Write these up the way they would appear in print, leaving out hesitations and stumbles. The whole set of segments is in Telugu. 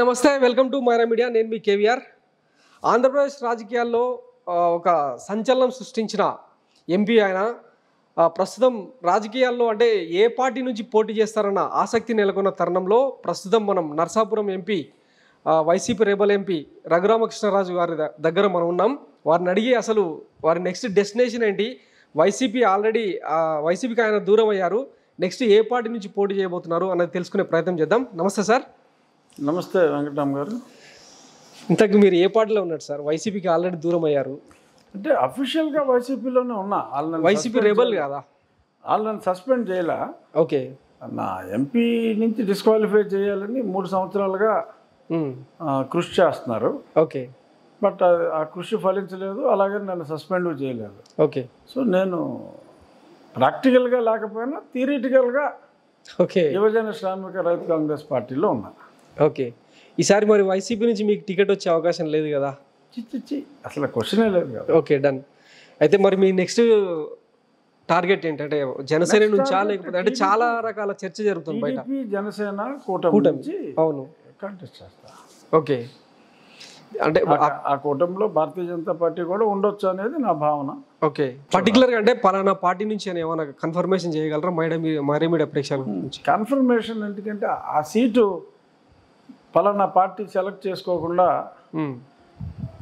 నమస్తే, వెల్కమ్ టు మైరా మీడియా. నేను మీ కేవీఆర్. ఆంధ్రప్రదేశ్ రాజకీయాల్లో ఒక సంచలనం సృష్టించిన ఎంపీ ఆయన ప్రస్తుతం రాజకీయాల్లో అంటే ఏ పార్టీ నుంచి పోటీ చేస్తారన్న ఆసక్తి నెలకొన్న తరుణంలో ప్రస్తుతం మనం Narsapuram MP YCP rebel MP Raghurama Krishna Raju గారి దగ్గర మనం ఉన్నాం. వారిని అడిగి అసలు వారి నెక్స్ట్ డెస్టినేషన్ ఏంటి, వైసీపీకి ఆయన దూరం అయ్యారు, నెక్స్ట్ ఏ పార్టీ నుంచి పోటీ చేయబోతున్నారు అన్నది తెలుసుకునే ప్రయత్నం చేద్దాం. నమస్తే సార్. నమస్తే వెంకటరామ్ గారు. ఇంతకు మీరు ఏ పార్టీలో ఉన్నారు సార్? వైసీపీకి ఆల్రెడీ దూరం అయ్యారు. అంటే అఫీషియల్గా వైసీపీలోనే ఉన్నా. వైసీపీ రెబల్ కాదా? వాళ్ళని సస్పెండ్ చేయలే. ఓకే. నా ఎంపీ నుంచి డిస్క్వాలిఫై చేయాలని 3 సంవత్సరాలుగా కృషి చేస్తున్నారు. ఓకే. బట్ ఆ కృషి ఫలించలేదు, అలాగే నన్ను సస్పెండ్ చేయలేదు. ఓకే. సో నేను ప్రాక్టికల్గా లేకపోయినా థియరిటికల్గా ఓకే యువజన శ్రామిక రైతు కాంగ్రెస్ పార్టీలో ఉన్నా. ఓకే. ఈసారి మరి వైసీపీ నుంచి మీకు టికెట్ వచ్చే అవకాశం లేదు కదా? చిచ్చి అసలు క్వశ్చనే లేదు కదా. Okay, done. అయితే మరి మీ నెక్స్ట్ టార్గెట్ ఏంటంటే జనసేన నుంచా, లేకపోతే అంటే చాలా రకాల చర్చ జరుగుతుంది బయట. జనసేన కూటమి. అవును, కంటెస్ట్ చేస్తా. ఓకే. అంటే ఆ కూటమిలో భారతీయ జనతా పార్టీ కూడా ఉండొచ్చు అనేది నా భావన. ఓకే. పర్టికులర్గా అంటే పలానా పార్టీ నుంచి అని ఏమైనా కన్ఫర్మేషన్ చేయగలరా మైరా మీడియా ప్రేక్షకుల నుంచి? కన్ఫర్మేషన్ ఎందుకంటే ఆ సీటు పలానా పార్టీ సెలెక్ట్ చేసుకోకుండా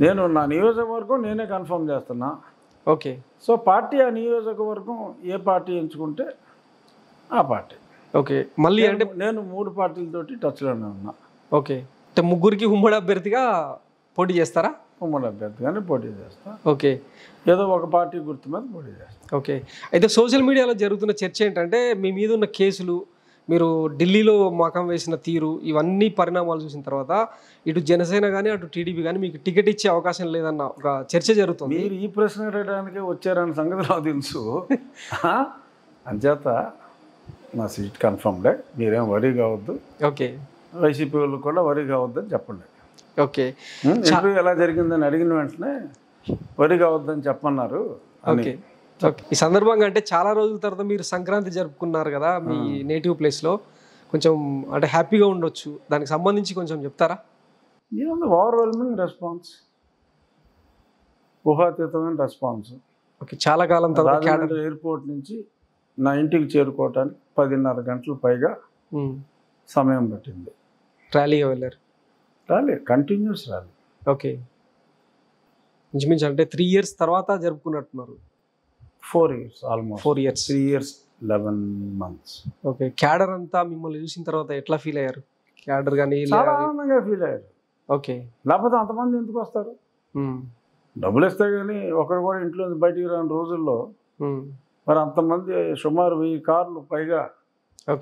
నేను నా నియోజకవర్గం నేనే కన్ఫర్మ్ చేస్తున్నా. ఓకే. సో పార్టీ ఆ నియోజకవర్గం ఏ పార్టీ ఎంచుకుంటే ఆ పార్టీ. ఓకే. మళ్ళీ అంటే నేను 3 పార్టీలతోటి టచ్లోనే ఉన్నా. ఓకే. అంటే ముగ్గురికి ఉమ్మడి అభ్యర్థిగా పోటీ చేస్తారా? ఉమ్మడి అభ్యర్థిగానే పోటీ చేస్తా. ఓకే. ఏదో ఒక పార్టీ గుర్తు మీద పోటీ చేస్తా. ఓకే. అయితే సోషల్ మీడియాలో జరుగుతున్న చర్చ ఏంటంటే మీ మీద ఉన్న కేసులు, మీరు ఢిల్లీలో మకం వేసిన తీరు, ఇవన్నీ పరిణామాలు చూసిన తర్వాత ఇటు జనసేన కానీ అటు టీడీపీ కానీ మీకు టికెట్ ఇచ్చే అవకాశం లేదన్న ఒక చర్చ జరుగుతుంది. మీరు ఈ ప్రశ్న అడగడానికే వచ్చారన్న సంగతి నాకు తెలుసు. అంచేత నా సీట్ కన్ఫర్మ్డే, మీరేం వరీ కావద్దు. ఓకే. వైసీపీ వాళ్ళు కూడా వరీ కావద్దని చెప్పండి. ఓకే. ఇంటర్వ్యూ ఎలా జరిగిందని అడిగిన వెంటనే వరీ కావద్దని చెప్పన్నారు. ఓకే. ఈ సందర్భంగా అంటే చాలా రోజుల తర్వాత మీరు సంక్రాంతి జరుపుకున్నారు కదా మీ నేటివ్ ప్లేస్లో, కొంచెం అంటే హ్యాపీగా ఉండొచ్చు, దానికి సంబంధించి కొంచెం చెప్తారా? ఏముంది, ఓవర్వెల్మింగ్ రెస్పాన్స్, ఊహాతీతమైన రెస్పాన్స్. ఓకే. చాలా కాలం తర్వాత ఎయిర్పోర్ట్ నుంచి నా ఇంటికి చేరుకోవటానికి 10:30 గంటలు పైగా సమయం పట్టింది. ర్యాలీగా వెళ్ళారు? Continuous rally. ఓకే. ఇంచుమించు అంటే 3 years తర్వాత జరుపుకున్నట్టున్నారు. 4 years, almost 4 years. 3 years 11 months. Okay. Cadre అంతా మిమ్మల్ని చూసిన తర్వాత ఎట్లా ఫీల్ అయ్యారు? క్యాడర్ కానీ చాలా ఆనందంగా ఫీల్ అయ్యారు. ఓకే. లేకపోతే అంతమంది ఎందుకు వస్తారు? డబ్బులు ఇస్తే కానీ ఒకరు కూడా ఇంట్లో బయటికి రాని రోజుల్లో మరి అంతమంది సుమారు 1000 కార్లు పైగా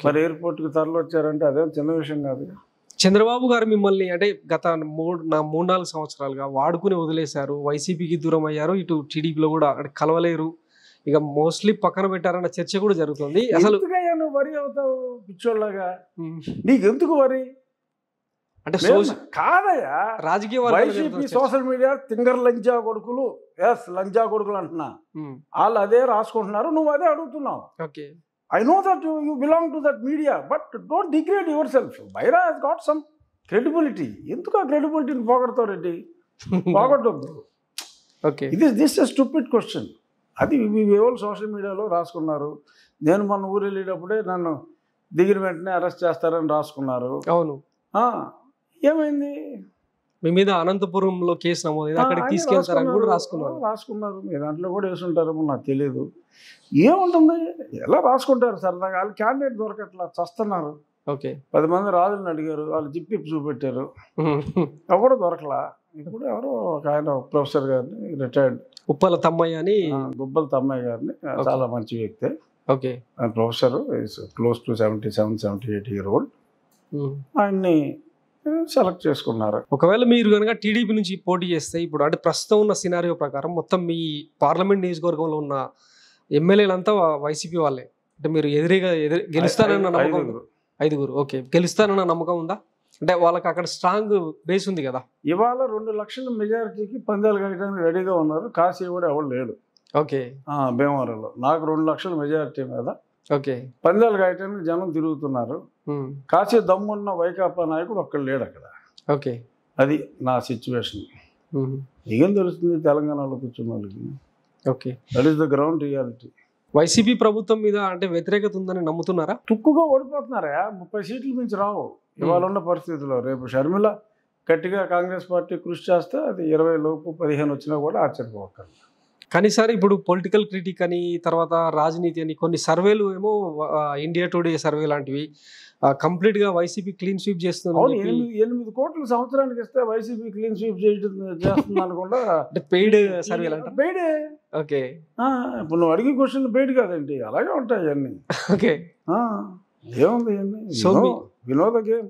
మరి ఎయిర్పోర్ట్కి తరలి వచ్చారంటే అదేం చిన్న విషయం కాదు. చంద్రబాబు గారు మిమ్మల్ని అంటే గత 3-4 సంవత్సరాలుగా వాడుకుని వదిలేశారు, వైసీపీకి దూరం అయ్యారు, ఇటు టీడీపీలో కూడా అంటే కలవలేరు, ఇక మోస్ట్లీ పక్కన పెట్టారన్న చర్చ కూడా జరుగుతుంది. అసలు నువ్వు వరి అవుతావు పిచ్చోళ్ళగా, నీకెందుకు వరి అంటే కాదయ్యా. రాజకీయ వైసీపీ సోషల్ మీడియా తింగర్ లంజా కొడుకులు, లంజా కొడుకులు అంటున్నా, వాళ్ళు అదే రాసుకుంటున్నారు, నువ్వు అదే అడుగుతున్నావు. Okay. I know that you belong to that media, but don't degrade yourself. Mayra has got some credibility. ఎందుకు ఆ క్రెడిబిలిటీని పోగొడతావు రెడ్డి? పోగొట్టద్దు. Okay. This a stupid question. అది ఎవరు సోషల్ మీడియాలో రాసుకున్నారు. నేను మన ఊరు వెళ్ళేటప్పుడే నన్ను దిగిన వెంటనే అరెస్ట్ చేస్తారని రాసుకున్నారు. అవును. ఏమైంది? మీ మీద అనంతపురంలో కేసు నమోదు, అక్కడికి తీసుకెళ్తారని కూడా రాసుకున్నారు. మీ దాంట్లో కూడా వేసుంటారేమో నాకు తెలియదు. ఏముంటుంది, ఎలా రాసుకుంటారు సరదాగా. వాళ్ళు క్యాండిడేట్ దొరకట్లా, చస్తున్నారు. ఓకే. 10 మంది రాజులను అడిగారు, వాళ్ళు జిప్పి చూపెట్టారు, ఎవరు దొరకలా. ఇప్పుడు ఎవరో ఒక ఆయన ప్రొఫెసర్ గారిని, రిటైర్డ్ ఉప్పల తమ్మయ్య అని, గుబ్బల తమ్మయ్య గారిని, చాలా మంచి వ్యక్తి. Okay. Professor, close to 77-78 year old. ఆయన్ని సెలెక్ట్ చేసుకున్నారు. ఒకవేళ మీరు కనుక టీడీపీ నుంచి పోటీ చేస్తే, ఇప్పుడు అంటే ప్రస్తుతం ఉన్న సినారియో ప్రకారం మొత్తం మీ పార్లమెంట్ నియోజకవర్గంలో ఉన్న ఎమ్మెల్యేలంతా వైసీపీ వాళ్ళే, అంటే మీరు గెలుస్తారన్న నమ్మకం? 5. ఓకే. గెలుస్తారన్న నమ్మకం ఉందా? అంటే వాళ్ళకి అక్కడ స్ట్రాంగ్ బేస్ ఉంది కదా. ఇవాళ 2 లక్షల మెజారిటీకి పందాలు కాయడానికి రెడీగా ఉన్నారు. కాశీ కూడా ఎవరు లేడు. ఓకే. భీమవరంలో నాకు 2 లక్షల మెజారిటీ మీద ఓకే. పందాలు కాయటానికి జనం తిరుగుతున్నారు. కాసే దమ్మున్న వైకాపా నాయకుడు ఒక్కడు లేడు అక్కడ. ఓకే. అది నా సిచ్యువేషన్. ఏం తెలుస్తుంది తెలంగాణలో కూర్చున్న వాళ్ళకి? Okay. That is the ground reality. YCP ప్రభుత్వం మీద అంటే వ్యతిరేకత ఉందని నమ్ముతున్నారా? తుక్కుగా ఓడిపోతున్నారా? 30 సీట్లు మించి రావు ఇవాళ ఉన్న పరిస్థితుల్లో. రేపు షర్మిల గట్టిగా కాంగ్రెస్ పార్టీ కృషి చేస్తే అది 20 లోపు 15 వచ్చినా కూడా ఆశ్చర్యపోకండి. కానీ సార్ ఇప్పుడు పొలిటికల్ క్రిటిక్ అని తర్వాత రాజనీతి అని కొన్ని సర్వేలు ఏమో ఇండియా టుడే సర్వే లాంటివి కంప్లీట్గా వైసీపీ క్లీన్ స్వీప్ చేస్తుంది. 8 కోట్ల సంవత్సరానికి ఇస్తే వైసీపీ క్లీన్ స్వీప్ చేస్తుంది అనుకుండా అంటే పెయిడ్ సర్వేలు అంట. పెయిడే. ఓకే. ఇప్పుడు నువ్వు అడిగే క్వశ్చన్ పెయిడ్ కాదండి, అలాగే ఉంటాయి అన్నీ. ఓకే. ఏముంది వినోద గేమ్.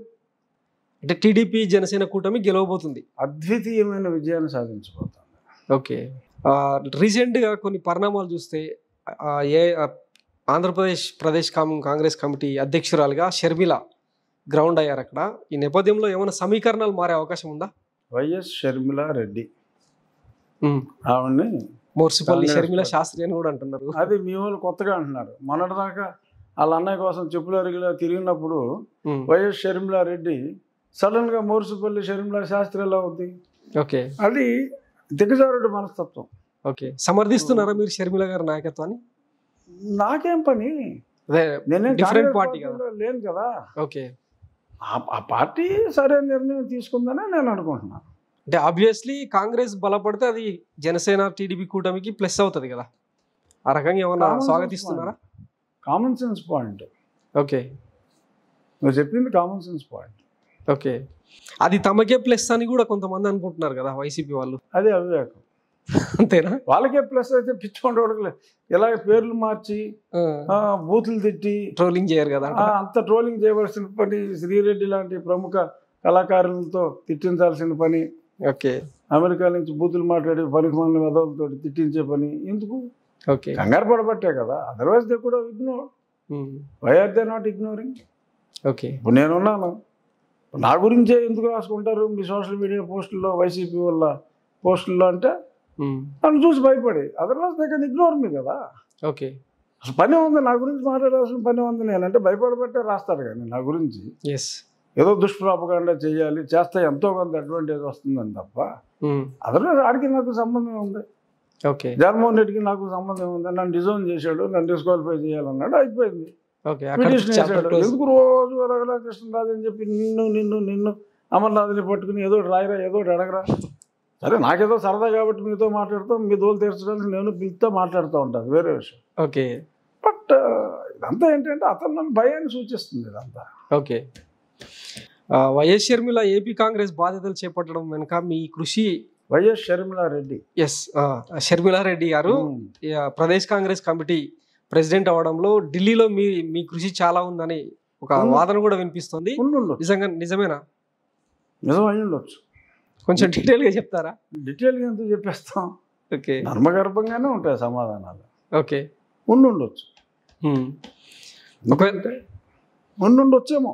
అంటే టీడీపీ జనసేన కూటమి గెలవబోతుంది, అద్వితీయమైన విజయాన్ని సాధించబోతుంది. ఓకే. రీసెంట్గా కొన్ని పరిణామాలు చూస్తే ఆంధ్రప్రదేశ్ కాంగ్రెస్ కమిటీ అధ్యక్షురాలుగా షర్మిల గ్రౌండ్ అయ్యారు అక్కడ. ఈ నేపథ్యంలో ఏమైనా సమీకరణాలు మారే అవకాశం ఉందా? వైఎస్ షర్మిల రెడ్డి ఆవిడ్ని మోర్సిపల్లి షర్మిల శాస్త్రి అని కూడా అంటున్నారు. అది మీ వాళ్ళు కొత్తగా అంటున్నారు. మొన్నటిదాకా వాళ్ళ అన్నయ్య కోసం చెప్పులు అరిగిలా తిరిగినప్పుడు వైఎస్ షర్మిల రెడ్డి సడన్ గా మోర్సిపల్లి షర్మిల శాస్త్రి ఎలా ఉంది? ఓకే. అది దిగజారుడు మనస్తత్వం. ఓకే. సమర్థిస్తున్నారా మీరు షర్మిల గారి నాయకత్వాన్ని? నాకేం పని, డిఫరెంట్ పార్టీ లేను కదా. ఓకే. ఆ పార్టీ సరైన నిర్ణయం తీసుకుందని నేను అనుకుంటున్నాను. అంటే ఆబ్వియస్లీ కాంగ్రెస్ బలపడితే అది జనసేన టీడీపీ కూటమికి ప్లస్ అవుతుంది కదా. ఆ రకంగా ఏమన్నా స్వాగతిస్తున్నారా? Common sense point. ఓకే. నువ్వు చెప్పింది కామన్ సెన్స్ పాయింట్. ఓకే. అది తమకే ప్లస్ అని కూడా కొంతమంది అనుకుంటున్నారు కదా వైసీపీ వాళ్ళు. అదే అవివేకం. అంతేనా? వాళ్ళకే ప్లస్ అయితే పిచ్చుకోండి. ఇలాగ పేర్లు మార్చి బూతులు తిట్టి ట్రోలింగ్ చేయరు కదా. అంత ట్రోలింగ్ చేయవలసిన పని శ్రీరెడ్డి లాంటి ప్రముఖ కళాకారులతో తిట్టించాల్సిన పని. ఓకే. అమెరికా నుంచి బూతులు మాట్లాడే పనికి మన వెధవులతో తిట్టించే పని ఎందుకు? ఓకే. కంగారు పడబట్టే కదా. అదర్వైజ్ దే కూడా ignore. Why are they not ignoring? Okay. ఇప్పుడు నేనున్నాను, నా గురించే ఎందుకు రాసుకుంటారు మీ సోషల్ మీడియా పోస్టుల్లో, వైసీపీ వల్ల పోస్టుల్లో అంటే నన్ను చూసి భయపడి. Otherwise they can ignore me కదా. ఓకే. అసలు పని ఉంది, నా గురించి మాట్లాడాల్సిన పని ఉంది. నేనంటే భయపడబట్టే రాస్తారు కానీ నా గురించి ఏదో దుష్ప్రాపకాండా చేయాలి, చేస్తే ఎంతో కొంత అడ్వాంటేజ్ వస్తుందని తప్ప అదర్వైజ్ ఆడికి నాకు సంబంధం ఉంది. ఓకే. జగన్మోహన్ రెడ్డికి నాకు సంబంధం ఉంది. నన్ను డిజోన్ చేశాడు, నన్ను డిస్క్వాలిఫై చేయాలన్నాడు, అయిపోయింది. పిటిషన్ వేసాడు. ఎందుకు రోజు రఘురా కృష్ణరాజు అని చెప్పి నిన్ను అమర్నాథ్ని పట్టుకుని ఏదో రాయరా ఏదో అడగరా. సరే నాకేదో సరదా కాబట్టి మీతో మాట్లాడుతాం, మీ దోలు తీర్చడానికి నేను పిలితో మాట్లాడుతూ ఉంటాను, వేరే విషయం. ఓకే. బట్ ఇదంతా ఏంటంటే అతను నన్ను భయాన్ని సూచిస్తుంది ఇదంతా. Okay. YS Sharmila AP Congress బాధ్యతలు చేపట్టడం వెనుక మీ కృషి? వైఎస్ షర్మిల రెడ్డి, షర్మిల రెడ్డి గారు ప్రదేశ్ కాంగ్రెస్ కమిటీ ప్రెసిడెంట్ అవడంలో ఢిల్లీలో మీ కృషి చాలా ఉందని ఒక వాదన కూడా వినిపిస్తుంది. నిజమేనా? నిజం అయి ఉండొచ్చు. కొంచెం డీటెయిల్గా చెప్తారా? డీటెయిల్గా ఎందుకు చెప్పేస్తాం? ఓకే. నర్మగర్భంగానే ఉంటాయి సమాధానాలు. ఓకే. ఉండొచ్చు, ఉండొచ్చేమో.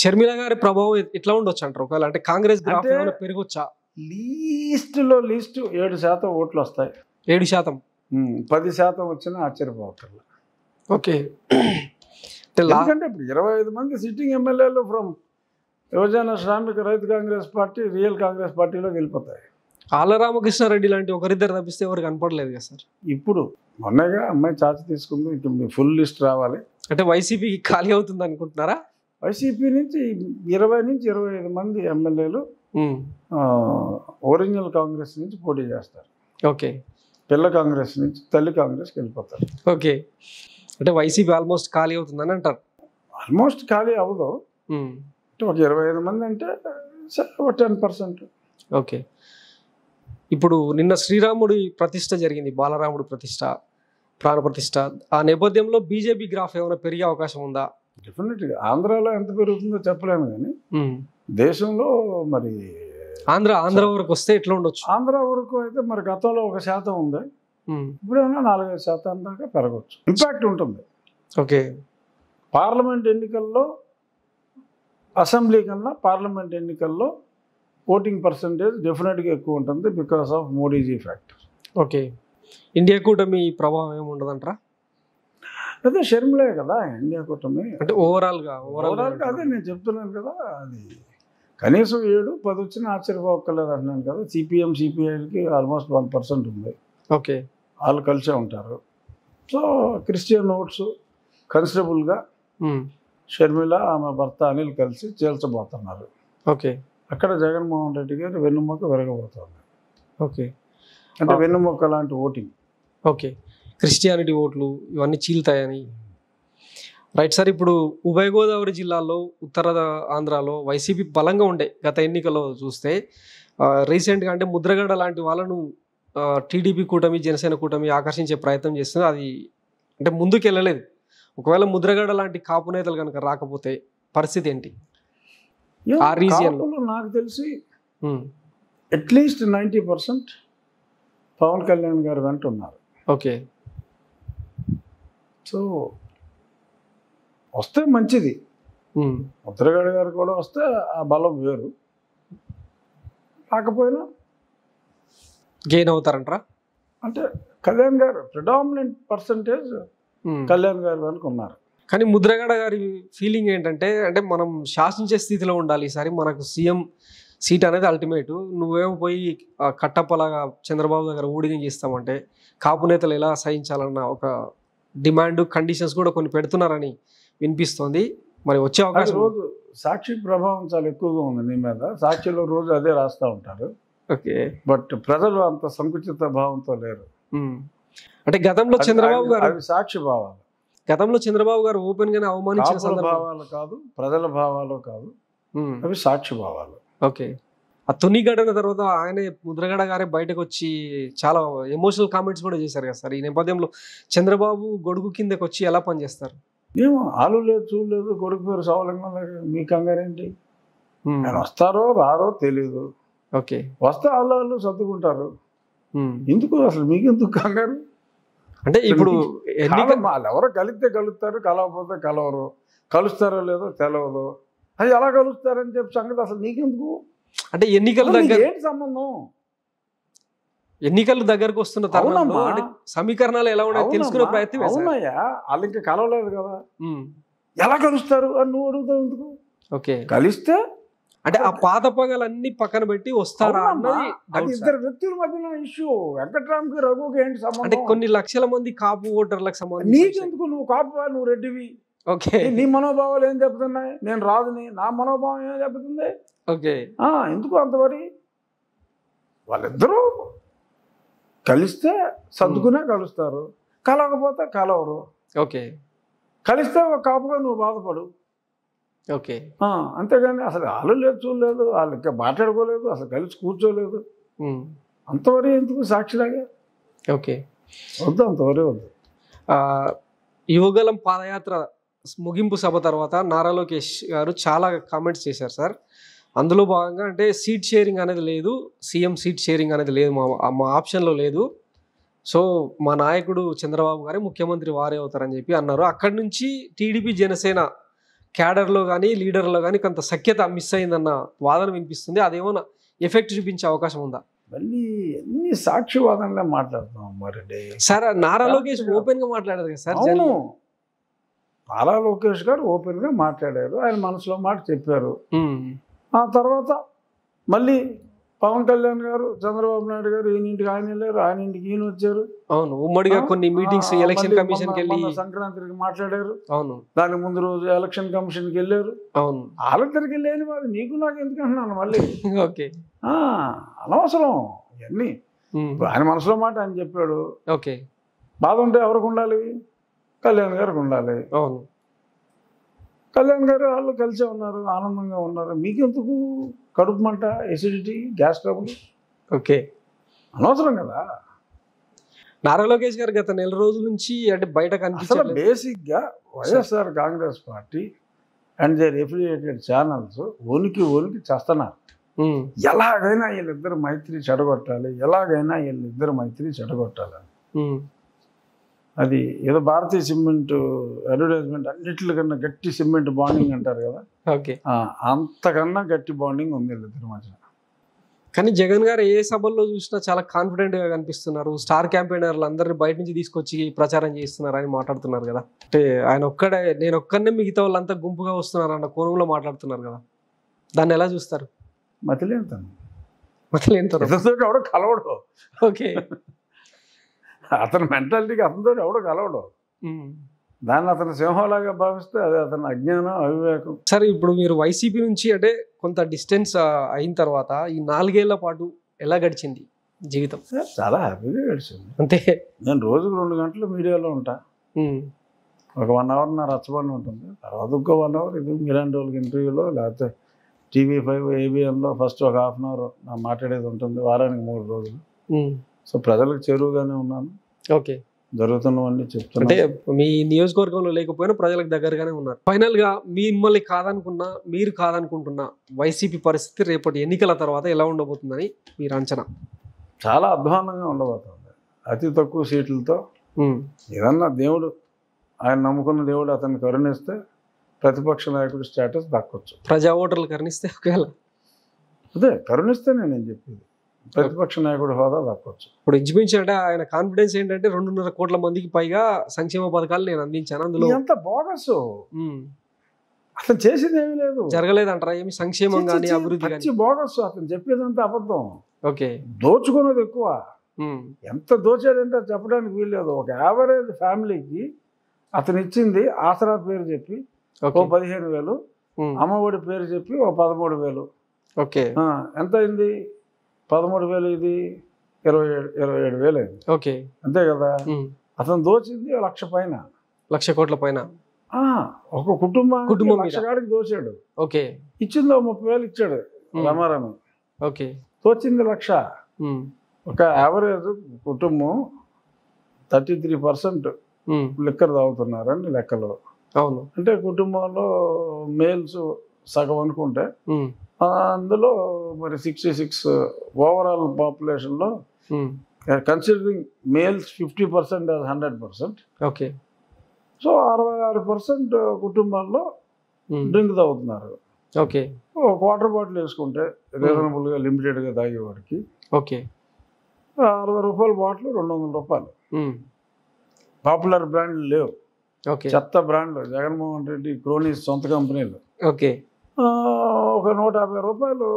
షర్మిల గారి ప్రభావం ఎట్లా ఉండొచ్చు అంటారు ఒకవేళ? అంటే కాంగ్రెస్ గ్రాఫ్ ఏమైనా పెరగొచ్చా? లీస్ట్ 7% ఓట్లు వస్తాయి. 7%? 10% వచ్చినా ఆశ్చర్యపోకర్లేదు. ఓకే. ఎందుకంటే ఇప్పుడు 25 మంది సిట్టింగ్ ఎమ్మెల్యేలు ఫ్రమ్ యువజన శ్రామిక రైతు కాంగ్రెస్ పార్టీ రియల్ కాంగ్రెస్ పార్టీలోకి వెళ్ళిపోతాయి. ఆళ్ళ రామకృష్ణారెడ్డి లాంటి ఒకరిద్దరు తప్పిస్తే ఎవరు కనపడలేదు కదా సార్. ఇప్పుడు మొన్నగా అమ్మాయి చాచి తీసుకుంది, ఇంక మీ ఫుల్ లిస్ట్ రావాలి. అంటే వైసీపీకి ఖాళీ అవుతుంది అనుకుంటున్నారా? వైసీపీ నుంచి 20 నుంచి 25 మంది ఎమ్మెల్యేలు ఒరిజినల్ కాంగ్రెస్ నుంచి పోటీ చేస్తారు. ఓకే. పిల్ల కాంగ్రెస్ నుంచి తల్లి కాంగ్రెస్కి వెళ్ళిపోతారు. ఓకే. అంటే వైసీపీ ఆల్మోస్ట్ ఖాళీ అవుతుందని అంటారు. ఆల్మోస్ట్ ఖాళీ అవ్వదు, ఒక 25 మంది అంటే 10%. ఓకే. ఇప్పుడు నిన్న శ్రీరాముడి ప్రతిష్ట జరిగింది, బాలరాముడు ప్రతిష్ట, ప్రాణ ప్రతిష్ట. ఆ నేపథ్యంలో బీజేపీ గ్రాఫ్ ఏమైనా పెరిగే అవకాశం ఉందా? డెఫినెట్గా. ఆంధ్రాలో ఎంత పెరుగుతుందో చెప్పలేము కానీ దేశంలో మరి ఆంధ్ర వరకు వస్తే ఎట్లా ఉండొచ్చు? ఆంధ్ర వరకు అయితే మరి గతంలో 1% ఉంది, ఇప్పుడేమన్నా 4-5% దాకా పెరగవచ్చు, ఇంపాక్ట్ ఉంటుంది. ఓకే. పార్లమెంట్ ఎన్నికల్లో అసెంబ్లీ కన్నా పార్లమెంట్ ఎన్నికల్లో ఓటింగ్ పర్సంటేజ్ డెఫినెట్గా ఎక్కువ ఉంటుంది because of Modiji factor. Okay. India కూటమి ప్రభావం ఏమి ఉండదంటారా? అదే షర్మిలే కదా ఇండియా కూటమి. అంటే ఓవరాల్గా అదే నేను చెప్తున్నాను కదా, అది కనీసం 7-10 వచ్చినా ఆశ్చర్యపోక్కర్లేదు అంటున్నాను కదా. సిపిఐకి ఆల్మోస్ట్ 1% ఉంది. ఓకే, వాళ్ళు కలిసే ఉంటారు. సో క్రిస్టియన్ ఓట్స్ కన్సిడరబుల్గా షర్మిల ఆమె భర్త అనిల్ కలిసి చేల్చబోతున్నారు. ఓకే, అక్కడ జగన్మోహన్ రెడ్డి గారు వెన్నుముక్క విరగబోతుంది. ఓకే, అంటే వెన్నుముక్క లాంటి ఓటింగ్. ఓకే, క్రిస్టియానిటీ ఓట్లు ఇవన్నీ చీలుతాయని. రైట్ సార్, ఇప్పుడు ఉభయ గోదావరి జిల్లాలో ఉత్తర ఆంధ్రాలో వైసీపీ బలంగా ఉండే గత ఎన్నికల్లో చూస్తే రీసెంట్గా అంటే ముద్రగడ లాంటి వాళ్ళను టీడీపీ కూటమి జనసేన కూటమి ఆకర్షించే ప్రయత్నం చేస్తుంది. అది అంటే ముందుకు వెళ్ళలేదు. ఒకవేళ ముద్రగడ లాంటి కాపు నేతలు కనుక రాకపోతే పరిస్థితి ఏంటి ఆ రీజియన్లో? నాకు తెలిసి అట్లీస్ట్ 90% పవన్ కళ్యాణ్ గారు వెంట ఉన్నారు. ఓకే, సో వస్తే మంచిది. ముద్రగడ గారు కూడా వస్తే ఆ బలం వేరు. కాకపోయినా గెయిన్ అవుతారంటారా? అంటే కళ్యాణ్ గారు ప్రిడామినెంట్ పర్సంటేజ్ కళ్యాణ్ గారు వెనక ఉన్నారు. కానీ ముద్రగడ గారి ఫీలింగ్ ఏంటంటే, అంటే మనం శాసించే స్థితిలో ఉండాలి ఈసారి, మనకు సీఎం సీట్ అనేది అల్టిమేట్. నువ్వేమో పోయి కట్టప్పలాగా చంద్రబాబు దగ్గర ఊడిగం చేస్తామంటే కాపు నేతలు ఎలా సహించాలన్న ఒక డిమాండ్ కండిషన్స్ కూడా కొన్ని పెడుతున్నారని వినిపిస్తోంది. మరి వచ్చే అవకాశం? రోజు సాక్షి ప్రభావం చాలా ఎక్కువగా ఉంది నీ మీద. సాక్షిలో రోజు అదే రాస్తూ ఉంటారు. ఓకే, బట్ ప్రజలు అంత సంకుచిత భావంతో లేరు. అంటే గతంలో చంద్రబాబు గారు సాక్షి భావాలు, గతంలో చంద్రబాబు గారు ఓపెన్ గానే అవమానించిన భావాలు కాదు, ప్రజల భావాలు కాదు, అవి సాక్షి భావాలు. ఓకే, ఆ తుని ఘటన తర్వాత ఆయనే ముద్రగడ గారే బయటకు వచ్చి చాలా ఎమోషనల్ కామెంట్స్ కూడా చేశారు కదా సార్. ఈ నేపథ్యంలో చంద్రబాబు గొడుగు కిందకి వచ్చి ఎలా పనిచేస్తారు? ఏమో ఆలు లేదు చూడలేదు, కొడుకు పేరు సవలంగా మీ కంగారేంటి? ఆయన వస్తారో రారో తెలీదు. ఓకే, వస్తే వాళ్ళు సర్దుకుంటారు. ఎందుకు అసలు మీకెందుకు కంగారు? అంటే ఇప్పుడు వాళ్ళు ఎవరో కలిస్తే కలుస్తారు, కలవకపోతే కలవరు. కలుస్తారో లేదో తెలియదు. అది ఎలా కలుస్తారని చెప్పి సంగతి అసలు నీకెందుకు? అంటే ఎన్నికల దగ్గర ఏంటి సంబంధం? ఎన్నికలు దగ్గరకు వస్తున్న తరుణంలో సమీకరణాలు ఎలా ఉన్నాయి తెలుసుకునే ప్రయత్నం. అవునయ్యా, వాళ్ళు ఇంకా కలవలేదు కదా, ఎలా కలుస్తారు అని నువ్వు అడుగుతావు ఎందుకు? ఓకే, కలిస్తే అంటే ఆ పాత పగలన్నీ పక్కన పెట్టి వస్తారా అన్నది అది ఇద్దరు వ్యక్తుల మధ్యన ఇష్యూ. వెంకట్రామ్కి రఘుకి ఏంటి సంబంధం? అంటే కొన్ని లక్షల మంది కాపు ఓటర్లకు సంబంధించి నీకెందుకు? నువ్వు కాపు, నువ్వు రెడ్డివి. ఓకే, నీ మనోభావాలు ఏం చెప్తున్నాయి? నేను రాదుని, నా మనోభావం ఏం చెప్తుంది? ఓకే, ఎందుకు అంతవరి? వాళ్ళిద్దరూ కలిస్తే సర్దుకునే కలుస్తారు, కలవకపోతే కలవరు. ఓకే, కలిస్తే ఒక కాపుగా నువ్వు బాధపడు. ఓకే, అంతేగాని అసలు వాళ్ళు లేదు చూడలేదు, వాళ్ళు ఇంకా మాట్లాడుకోలేదు, అసలు కలిసి కూర్చోలేదు. అంతవరకు ఎందుకు సాక్షిలాగా? ఓకే, వద్దు, అంతవరకు వద్దు. యువగలం పాదయాత్ర ముగింపు సభ తర్వాత నారా లోకేష్ గారు చాలా కామెంట్స్ చేశారు సార్. అందులో భాగంగా అంటే సీట్ షేరింగ్ అనేది లేదు, సీఎం సీట్ షేరింగ్ అనేది లేదు, మా ఆప్షన్లో లేదు. సో మా నాయకుడు చంద్రబాబు గారే ముఖ్యమంత్రి వారే అవుతారని చెప్పి అన్నారు. అక్కడి నుంచి టీడీపీ జనసేన క్యాడర్లో కానీ లీడర్లో కానీ కొంత సఖ్యత మిస్ అయిందన్న వాదన వినిపిస్తుంది. అదేమన్నా ఎఫెక్ట్ చూపించే అవకాశం ఉందా? మళ్ళీ అన్ని సాక్షివాదనలే మాట్లాడుతున్నాం మరి సార్. నారా లోకేష్ ఓపెన్ గా మాట్లాడారు కదా సార్. నారా లోకేష్ గారు ఓపెన్ గా మాట్లాడారు, ఆయన మనసులో మాట చెప్పారు. ఆ తర్వాత మళ్ళీ పవన్ కళ్యాణ్ గారు, చంద్రబాబు నాయుడు గారు ఈయనింటికి ఆయన వెళ్ళారు, ఆయన ఇంటికి ఈయన వచ్చారు. అవును, ఉమ్మడిగా కొన్ని మీటింగ్స్ ఎలక్షన్ కమిషన్ కి వెళ్ళి సంక్రాంతికి మాట్లాడారు. అవును, దానికి ముందు రోజు ఎలక్షన్ కమిషన్ కి వెళ్ళారు. అవును, వాళ్ళిద్దరికి వెళ్ళేది మరి నీకు నాకు ఎందుకు అంటున్నాను మళ్ళీ. ఓకే, అనవసరం ఇవన్నీ. ఆయన మనసులో మాట ఆయన చెప్పాడు. ఓకే, బాధ ఉంటే ఎవరికి ఉండాలి? కళ్యాణ్ గారికి ఉండాలి. అవును, కళ్యాణ్ గారు వాళ్ళు కలిసే ఉన్నారు, ఆనందంగా ఉన్నారు. మీకెందుకు కడుపు మంట, ఎసిడిటీ, గ్యాస్ ట్రబుల్? ఓకే, అనవసరం కదా. నారా లోకేష్ గారు గత నెల రోజుల నుంచి అంటే బయట కనిపించలేదు. బేసిక్గా YSR Congress Party and their affiliated channels వణికి చేస్తున్నారు. ఎలాగైనా వీళ్ళిద్దరు మైత్రి చెడగొట్టాలి, ఎలాగైనా వీళ్ళిద్దరు మైత్రి చెడగొట్టాలని. అది ఏదో భారతీయ సిమెంట్ అడ్వర్టైజ్మెంట్ అన్నిటికన్నా గట్టి సిమెంట్ బాండింగ్ అంటారు కదా, ఓకే, అంతకన్నా గట్టి బాండింగ్ ఉంది వీళ్ళిద్దరి మధ్యన. కానీ జగన్ గారు ఏ సభల్లో చూసినా చాలా కాన్ఫిడెంట్ గా కనిపిస్తున్నారు. స్టార్ క్యాంపెయినర్లు అందరినీ బయట నుంచి తీసుకొచ్చి ప్రచారం చేస్తున్నారు అని మాట్లాడుతున్నారు కదా. అంటే ఆయన నేను ఒక్కనే మిగతా వాళ్ళంతా గుంపుగా వస్తున్నారు అన్న కోణంలో మాట్లాడుతున్నారు కదా. దాన్ని ఎలా చూస్తారు? మతిలేనితనం. మతిలేనితనం. ఇతనితో ఎవడో కలవడు. ఓకే. అతని మెంటాలిటీకి అతనితో ఎవడో కలవడు. దాన్ని అతను సింహంలాగా భావిస్తే అది అతని అజ్ఞానం, అవివేకం. సరే, ఇప్పుడు మీరు వైసీపీ నుంచి అంటే కొంత డిస్టెన్స్ అయిన తర్వాత ఈ 4 ఏళ్ల పాటు ఎలా గడిచింది జీవితం? చాలా హ్యాపీగా గడిచింది. అంతే. నేను రోజుకు 2 గంటలు మీడియాలో ఉంటా. ఒక 1 అవర్ నా రచ్చబండి ఉంటుంది, తర్వాత ఇంకో 1 అవర్ ఇది మీలాంటి వాళ్ళకి ఇంటర్వ్యూలో, లేకపోతే TV5 ABNలో ఫస్ట్ ఒక ½ అన్ అవర్ నా మాట్లాడేది ఉంటుంది, వారానికి 3 రోజులు. సో ప్రజలకు చేరువుగానే ఉన్నాను. ఓకే. జరుగుతున్నవన్నీ చెప్తున్నా. అంటే మీ నియోజకవర్గంలో లేకపోయినా ప్రజలకు దగ్గరగానే ఉన్నారు. ఫైనల్ గా మిమ్మల్ని కాదనుకున్నా, మీరు కాదనుకుంటున్నా వైసీపీ పరిస్థితి రేపటి ఎన్నికల తర్వాత ఎలా ఉండబోతుందని మీరు అంచనా? చాలా అధ్వానంగా ఉండబోతుంది. అతి తక్కువ సీట్లతో ఏదన్నా దేవుడు, ఆయన నమ్ముకున్న దేవుడు అతన్ని కరుణిస్తే ప్రతిపక్ష నాయకుడి స్టేటస్ దక్కొచ్చు. ప్రజా ఓటర్లు కరుణిస్తే ఒకవేళ అదే కరుణిస్తేనే నేను చెప్పేది, ప్రతిపక్ష నాయకుడి హోదా దక్కొచ్చు. ఇప్పుడు ఇంచుమించు అంటే ఆయన కాన్ఫిడెన్స్ ఏంటంటే 2.5 కోట్ల మందికి పైగా సంక్షేమ పథకాలు నేను అందించాను, అందులో ఎంత బోగస్, అతను చేసేది ఏమీ లేదు, జరగలేదంటారా ఏమి సంక్షేమం కానీ అభివృద్ధి కానీ? బోగస్, అతను చెప్పేదంతా అబద్ధం. ఓకే. దోచుకున్నది ఎక్కువ. ఎంత దోచాడంటే చెప్పడానికి వీల్లేదు. ఒక యావరేజ్ ఫ్యామిలీకి అతను ఇచ్చింది ఆసరా పేరు చెప్పి ఓ 15,000, అమ్మఒడి పేరు చెప్పి ఓ 13,000. ఓకే. ఎంత అయింది? 13,000 ఇది 27,000 అయింది. ఓకే. అంతే కదా. అతను దోచింది 1,00,000 పైన, 1,00,000 కోట్ల పైన. ఒక కుటుంబం 1,00,000 కాడికి దోచాడు. ఓకే. ఇచ్చింది 30,000 ఇచ్చాడు రమారామ. ఓకే. దోచింది 1,00,000. ఒక యావరేజ్ కుటుంబం 33% లిక్కర్ తాగుతున్నారండి లెక్కలో. అవును. అంటే కుటుంబంలో మేల్స్ సగం అనుకుంటే అందులో మరి 66 ఓవరాల్ పాపులేషన్లో considering males 50% as 100%. Okay. So 66% కుటుంబాల్లో డ్రింక్ తాగుతున్నారు. ఓకే. ఒక వాటర్ బాటిల్ వేసుకుంటే రీజనబుల్గా లిమిటెడ్గా తాగేవాడికి ఓకే 60 రూపాయల బాటిల్ 200 రూపాయలు. పాపులర్ బ్రాండ్లు లేవు, చెత్త బ్రాండ్లు, జగన్మోహన్ రెడ్డి క్రోనీస్ సొంత కంపెనీలు. ఓకే. ఒక 150 రూపాయలు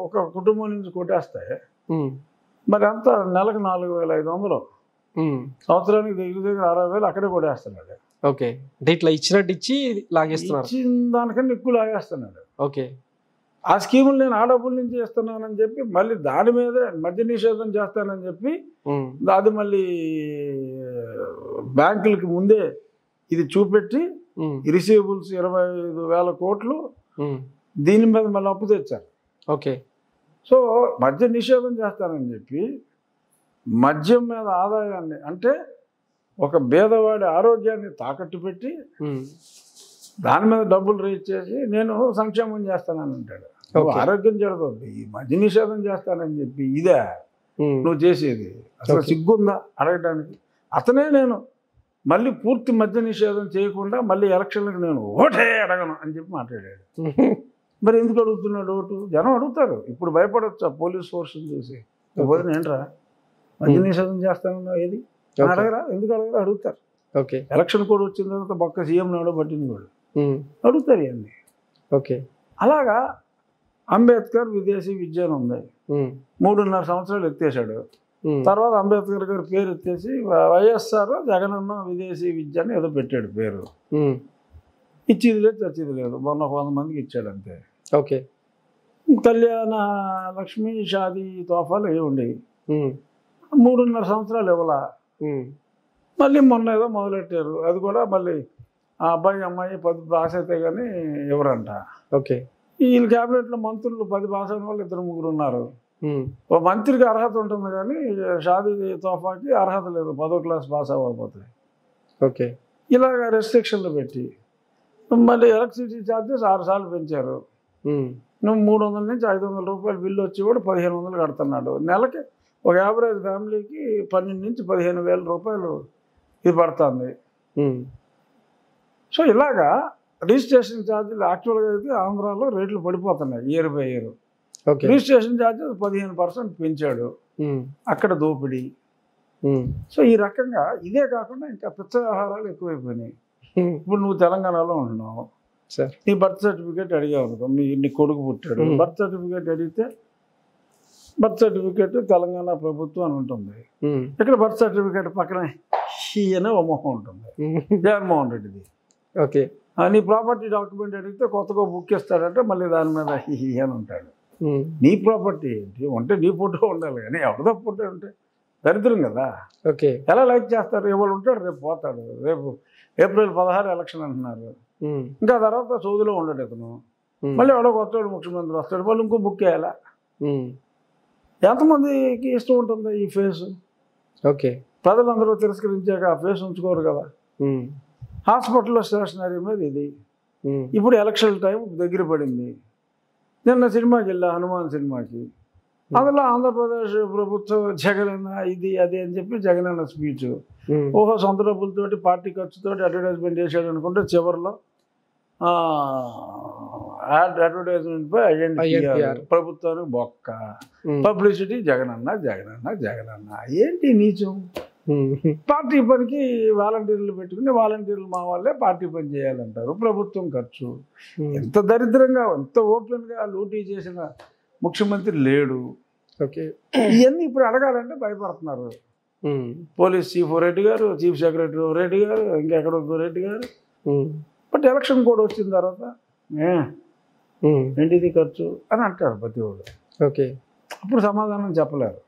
ఒక కుటుంబం నుంచి కొట్టేస్తాయి. మరి అంత నెలకు 4,500, సంవత్సరానికి దగ్గర 60,000 అక్కడే కొట్టేస్తున్నాడు. ఓకే. అంటే ఇట్లా ఇచ్చినట్టు ఇచ్చి లాగేస్తున్నారు, ఇచ్చిన దానికన్నా ఎక్కువ లాగేస్తున్నాడు. ఓకే. ఆ స్కీములు నేను ఆ డబ్బుల నుంచి ఇస్తున్నానని చెప్పి మళ్ళీ దాని మీదే మద్య నిషేధం చేస్తానని చెప్పి అది మళ్ళీ బ్యాంకులకి ముందే ఇది చూపెట్టి రిసీవబుల్స్ 25,000 కోట్లు దీని మీద మళ్ళీ అప్పు తెచ్చారు. ఓకే. సో మద్య నిషేధం చేస్తానని చెప్పి మద్యం మీద ఆదాయాన్ని, అంటే ఒక పేదవాడి ఆరోగ్యాన్ని తాకట్టు పెట్టి దాని మీద డబ్బులు రేజ్ చేసి నేను సంక్షేమం చేస్తానని అంటాడు. నువ్వు ఆరోగ్యం చెడదొద్దు, ఈ మద్య నిషేధం చేస్తానని చెప్పి ఇదే నువ్వు చేసేది? అసలు సిగ్గుందా అడగడానికి? అతనే నేను మళ్ళీ పూర్తి మద్య నిషేధం చేయకుండా మళ్ళీ ఎలక్షన్లకు నేను ఓటే అడగను అని చెప్పి మాట్లాడాడు. మరి ఎందుకు అడుగుతున్నాడు ఓటు? జనం అడుగుతారు. ఇప్పుడు భయపడొచ్చా పోలీస్ ఫోర్స్ని చూసి? వదిన ఏంట్రా మద్య నిషేధం చేస్తానన్నా ఏది అడగరా? ఎందుకు అడగరా? అడుగుతారు. ఓకే. ఎలక్షన్ కూడా వచ్చిన తర్వాత పక్క సీఎం ఎవడో పట్టింది కూడా అడుగుతారు ఇవన్నీ. ఓకే. అలాగా అంబేద్కర్ విదేశీ విద్య అని ఉంది, 3.5 సంవత్సరాలు ఎత్తేసాడు. తర్వాత అంబేద్కర్ గారి పేరు ఎత్తేసి వైఎస్ఆర్ జగనన్న విదేశీ విద్య అని ఏదో పెట్టాడు పేరు. ఇచ్చేది లేదు, చచ్చేది లేదు. మొన్న 100 మందికి ఇచ్చాడు అంతే. ఓకే. కళ్యాణ లక్ష్మి షాదీ తోఫాలు ఏ ఉండేవి, 3.5 సంవత్సరాలు ఇవ్వాల. మళ్ళీ మొన్న ఏదో మొదలెట్టారు, అది కూడా మళ్ళీ ఆ అబ్బాయి అమ్మాయి 10 పాస్ అయితే కానీ ఎవరంట. ఓకే. వీళ్ళ క్యాబినెట్లో మంత్రులు 10 పాస్ అయిన వాళ్ళు 2-3 ఉన్నారు. ఓ మంత్రికి అర్హత ఉంటుంది కానీ షాదీ తోఫాకి అర్హత లేదు, 10వ క్లాస్ పాస్ అవ్వకపోతే. ఓకే. ఇలాగ రెస్ట్రిక్షన్లు పెట్టి మళ్ళీ ఎలక్ట్రిసిటీ ఛార్జెస్ 6 సార్లు పెంచారు. నువ్వు 300 నుంచి 500 రూపాయలు బిల్లు వచ్చి కూడా 1,500 కడుతున్నాడు. నెలకి ఒక యావరేజ్ ఫ్యామిలీకి 12 నుంచి 15,000 రూపాయలు ఇది పడుతుంది. సో ఇలాగా రిజిస్ట్రేషన్ ఛార్జీలు యాక్చువల్గా అయితే ఆంధ్రాలో రేట్లు పడిపోతున్నాయి year by year. Registration charges 15% పెంచాడు, అక్కడ దోపిడీ. సో ఈ రకంగా ఇదే కాకుండా ఇంకా పిచ్చ వ్యవహారాలు ఎక్కువైపోయినాయి. ఇప్పుడు నువ్వు తెలంగాణలో ఉంటున్నావు, సార్ నీ బర్త్ సర్టిఫికేట్ అడిగావు అనుకో, నీ కొడుకు పుట్టాడు, బర్త్ సర్టిఫికేట్ అడిగితే బర్త్ సర్టిఫికేట్ తెలంగాణ ప్రభుత్వం అని ఉంటుంది. ఇక్కడ బర్త్ సర్టిఫికేట్ పక్కన హీ అనే ఓ మొహం ఉంటుంది, జగన్మోహన్ రెడ్డిది. ఓకే. నీ ప్రాపర్టీ డాక్యుమెంట్ అడిగితే కొత్తగా బుక్ ఇస్తాడంటే మళ్ళీ దాని మీద హీ అని ఉంటాడు. నీ ప్రాపర్టీ ఏంటి ఉంటే నీ ఫోటో ఉండాలి, కానీ ఎవరిదో ఫోటో ఉంటే దరిద్రం కదా. ఓకే. ఎలా లైక్ చేస్తారు? ఎవరు ఉంటాడు, రేపు పోతాడు. రేపు ఏప్రిల్ 16 ఎలక్షన్ అంటున్నారు, ఇంకా తర్వాత సౌదిలో ఉండడు ఇతను. మళ్ళీ ఎవడో కొత్తాడు ముఖ్యమంత్రి వస్తాడు, మళ్ళీ ఇంకో బుక్ చేయాలా? ఎంతమందికి ఇష్టం ఉంటుంది ఈ ఫేస్? ఓకే. ప్రజలందరూ తిరస్కరించాక ఆ ఫేస్ ఉంచుకోరు కదా. హాస్పిటల్లో స్టేషనరీ మీద ఇది. ఇప్పుడు ఎలక్షన్ టైం దగ్గర పడింది. నిన్న సినిమాకి వెళ్ళా, హనుమాన్ సినిమాకి. అందులో ఆంధ్రప్రదేశ్ ప్రభుత్వం జగన్ అన్న ఇది అది అని చెప్పి జగన్ అన్న స్పీచ్. ఓహో, సొంత డబ్బులతోటి పార్టీ ఖర్చుతోటి అడ్వర్టైజ్మెంట్ చేశాడు అనుకుంటే చివరిలో అడ్వర్టైజ్మెంట్ పై ఐడెంటిఫై ప్రభుత్వానికి బొక్క, పబ్లిసిటీ జగన్ అన్న జగన్ అన్న జగన్ అన్న. ఏంటి నీచం? పార్టీ పనికి వాలంటీర్లు పెట్టుకుని వాలంటీర్లు మా వాళ్ళే పార్టీ పని చేయాలంటారు. ప్రభుత్వం ఖర్చు. ఎంత దరిద్రంగా, ఎంత ఓపెన్గా లూటీ చేసిన ముఖ్యమంత్రి లేడు. ఓకే. ఇవన్నీ ఇప్పుడు అడగాలంటే భయపడుతున్నారు. పోలీస్ చీఫ్ రెడ్డి గారు, చీఫ్ సెక్రటరీ రెడ్డి గారు, ఇంకెక్కడో రెడ్డి గారు. బట్ ఎలక్షన్ కోడ్ వచ్చిన తర్వాత ఏంటిది ఖర్చు అని అంటారు ప్రతి వాళ్ళు. ఓకే. అప్పుడు సమాధానం చెప్పలేరు.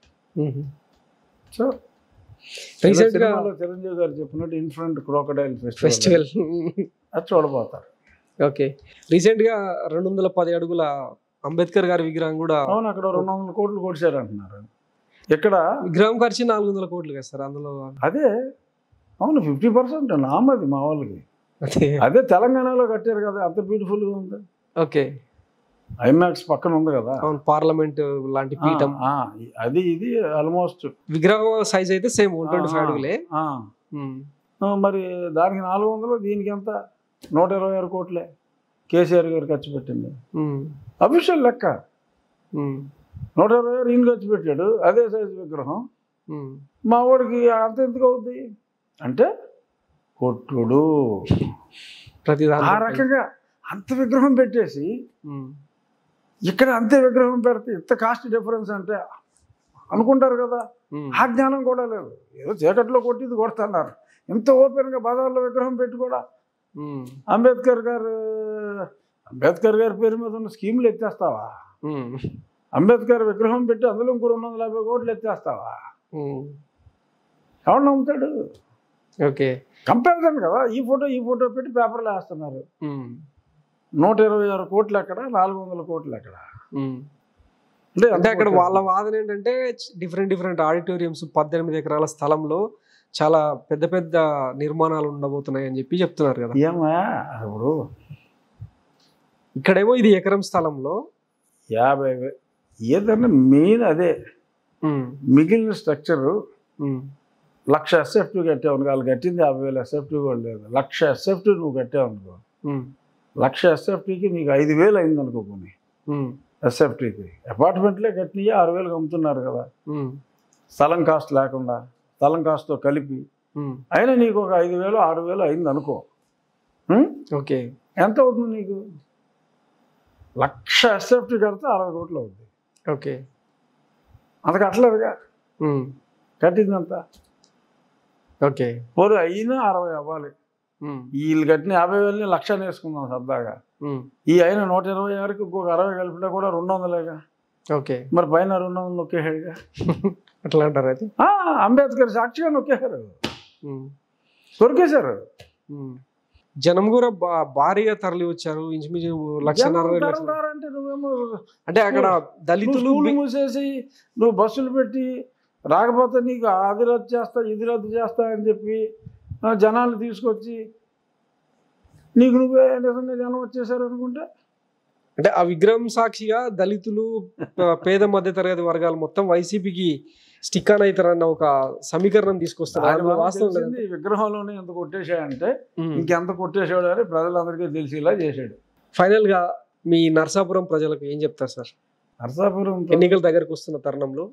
సో రీసెంట్గా చిరంజీవి గారు చెప్పినట్టు ఇన్ఫ్రంట్ క్రోకడైల్ ఫెస్టివల్ అది చూడబోతారు. ఓకే. రీసెంట్గా 210 అడుగుల అంబేద్కర్ గారి విగ్రహం కూడా, అవును, అక్కడ 200 కోట్లు కొడిచారు అంటున్నారు. ఎక్కడ విగ్రహం ఖర్చు 400 కోట్లు కదా సార్ అందులో. అదే అవును, 50% నామది మా వాళ్ళకి. అదే తెలంగాణలో కట్టారు కదా, అంత బ్యూటిఫుల్గా ఉంది. ఓకే. ఐమాక్స్ పక్కన ఉంది కదా, అవును, పార్లమెంట్ లాంటి పీఠం. అది ఇది ఆల్మోస్ట్ విగ్రహం సైజ్ అయితే సేమ్ 125 అడుగులే. మరి దానికి 400, దీనికి ఎంత 126 కోట్లే కేసీఆర్ గారు ఖర్చు పెట్టింది. అఫీషియల్ లెక్క 126 ఈయన ఖర్చు పెట్టాడు. అదే సైజు విగ్రహం మా వాడికి అంత ఎందుకు అవుద్ది అంటే కొట్టుడు. ఆ రకంగా అంత విగ్రహం పెట్టేసి ఇక్కడ అంతే విగ్రహం పెడితే ఇంత కాస్ట్ డిఫరెన్స్ అంటే అనుకుంటారు కదా. ఆ జ్ఞానం కూడా లేదు. ఏదో చీకట్లో కొట్టిది కొడుతున్నారు. ఇంత ఓపెన్గా బజార్లో విగ్రహం పెట్టి కూడా అంబేద్కర్ గారి పేరు మీద ఉన్న స్కీములు ఎత్తేస్తావా? అంబేద్కర్ విగ్రహం పెట్టి అందులో ఇంకో 250 కోట్లు ఎత్తేస్తావా? ఎవరు నమ్ముతాడు? ఓకే. కంపారిజన్ కదా, ఈ ఫోటో పెట్టి పేపర్లో వేస్తున్నారు. 126 కోట్లు ఎక్కడ, 400 కోట్లు ఎక్కడ? అంటే అక్కడ వాళ్ళ వాదన ఏంటంటే డిఫరెంట్ ఆడిటోరియంస్ 18 ఎకరాల స్థలంలో చాలా పెద్ద పెద్ద నిర్మాణాలు ఉండబోతున్నాయి అని చెప్పి చెప్తున్నారు కదా. ఏమా ఇప్పుడు ఇక్కడేమో ఇది ఎకరం స్థలంలో 50,000 ఏదన్నా మెయిన్ అదే. మిగిలిన స్ట్రక్చరు 1,00,000 SFT కట్టావు. వాళ్ళు కట్టింది 50,000 SFT కూడా లేదు. 1,00,000 SFT నువ్వు కట్టావు అనుకో, 1,00,000 SFTకి నీకు 5,000 అయింది అనుకో. కొన్ని SFTకి అపార్ట్మెంట్లే కట్టినవి 6,000 అమ్ముతున్నారు కదా, స్థలం కాస్ట్ లేకుండా, స్థలం కాస్ట్తో కలిపి. అయినా నీకు ఒక 5,000 6,000 అయింది అనుకో. ఓకే. ఎంత అవుతుంది నీకు? 1,00,000 SFT కడితే 60 కోట్లు అవుతుంది. ఓకే. అంత కట్టలేదుగా, కట్టిందంత. ఓకే. పోరు అయినా 60 అవ్వాలి. వీళ్ళు కట్టిన 50,000ని 1,00,000 వేసుకుందాం సరదాగా. ఈ అయినా 126కి ఇంకొక 60 కలిపినా కూడా 200లేగా. ఓకే. మరి పైన 200 నొక్కేసాడుగా. అట్లా అంటారు అయితే. అంబేద్కర్ సాక్షిగా నొక్కేశారు, దొరికేశారు. జనం కూడా భారీగా తరలి వచ్చారు. ఇంచుమించు 1,60,000 అంటే నువ్వేమో అంటే అక్కడ దళితులు మూసేసి నువ్వు బస్సులు పెట్టి రాకపోతే నీకు అది రద్దు చేస్తా ఇది రద్దు చేస్తా అని చెప్పి జనాలు తీసుకొచ్చి నీకు నువ్వే నిజంగా జనం వచ్చేసారు అనుకుంటే, అంటే ఆ విగ్రహం సాక్షిగా దళితులు, పేద మధ్య తరగతి వర్గాలు మొత్తం వైసీపీకి స్టిక్ ఆన్ అవుతారన్న ఒక సమీకరణం తీసుకొస్తారు. ఈ విగ్రహంలోనే ఎంత కొట్టేశాడంటే ఇంకెంత కొట్టేశాడు అని ప్రజలందరికీ తెలిసేలా చేశాడు. ఫైనల్ గా మీ నర్సాపురం ప్రజలకు ఏం చెప్తారు సార్? నర్సాపురం ఎన్నికల దగ్గరకు వస్తున్న తరుణంలో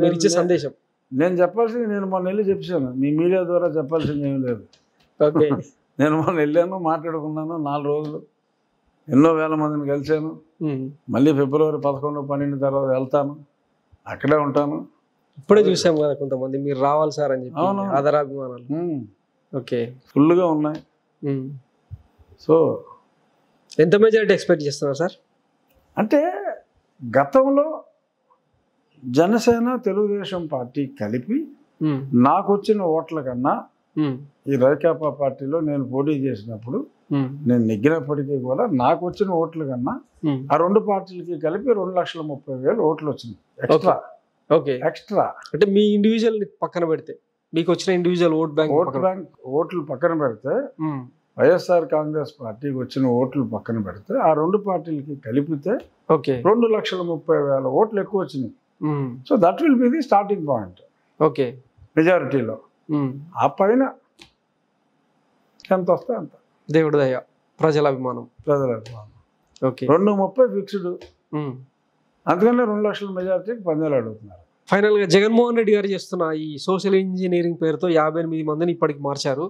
మీరు ఇచ్చే సందేశం? నేను చెప్పాల్సింది నేను మొన్న వెళ్ళి చెప్పాను, మీ మీడియా ద్వారా చెప్పాల్సింది ఏం లేదు. ఓకే. నేను మొన్న వెళ్ళాను, మాట్లాడుకున్నాను 4 రోజులు. ఎన్నో వేల మందిని కలిశాను. మళ్ళీ ఫిబ్రవరి 11, 12 తర్వాత వెళ్తాను, అక్కడే ఉంటాను. ఇప్పుడే చూసాం కదా కొంతమంది మీరు రావాలి సార్ అని చెప్పి అవును. ఆదరాభిమానాలు. ఓకే, ఫుల్గా ఉన్నాయి. సో ఎంత మెజారిటీ ఎక్స్పెక్ట్ చేస్తున్నారు సార్? అంటే గతంలో జనసేన తెలుగుదేశం పార్టీ కలిపి నాకు వచ్చిన ఓట్ల కన్నా ఈ వైకాపా పార్టీలో నేను పోటీ చేసినప్పుడు నేను నెగ్గినప్పటికీ కూడా నాకు వచ్చిన ఓట్ల కన్నా ఆ రెండు పార్టీలకి కలిపి 2,30,000 ఓట్లు వచ్చినాయి ఎక్స్ట్రా. ఓకే, ఎక్స్ట్రా అంటే మీ ఇండివిజువల్ పక్కన పెడితే మీకు వచ్చిన ఇండివిజువల్ ఓట్లు పక్కన పెడితే వైఎస్ఆర్ కాంగ్రెస్ పార్టీకి వచ్చిన ఓట్లు పక్కన పెడితే ఆ రెండు పార్టీలకి కలిపితే 2,30,000 ఓట్లు ఎక్కువ వచ్చినాయి. So that will be the starting point. Okay, మెజారిటీలో ఆ పైన ఎంత వస్తే అంత దేవుడి దయ, ప్రజల అభిమానం. Okay, 230 fixed. అందుకనే 2 లక్షల మెజారిటీకి పందేలు అడుగుతున్నారు. ఫైనల్ గా జగన్మోహన్ రెడ్డి గారు చేస్తున్న ఈ సోషల్ ఇంజనీరింగ్ పేరుతో 58 మందిని ఇప్పటికి మార్చారు.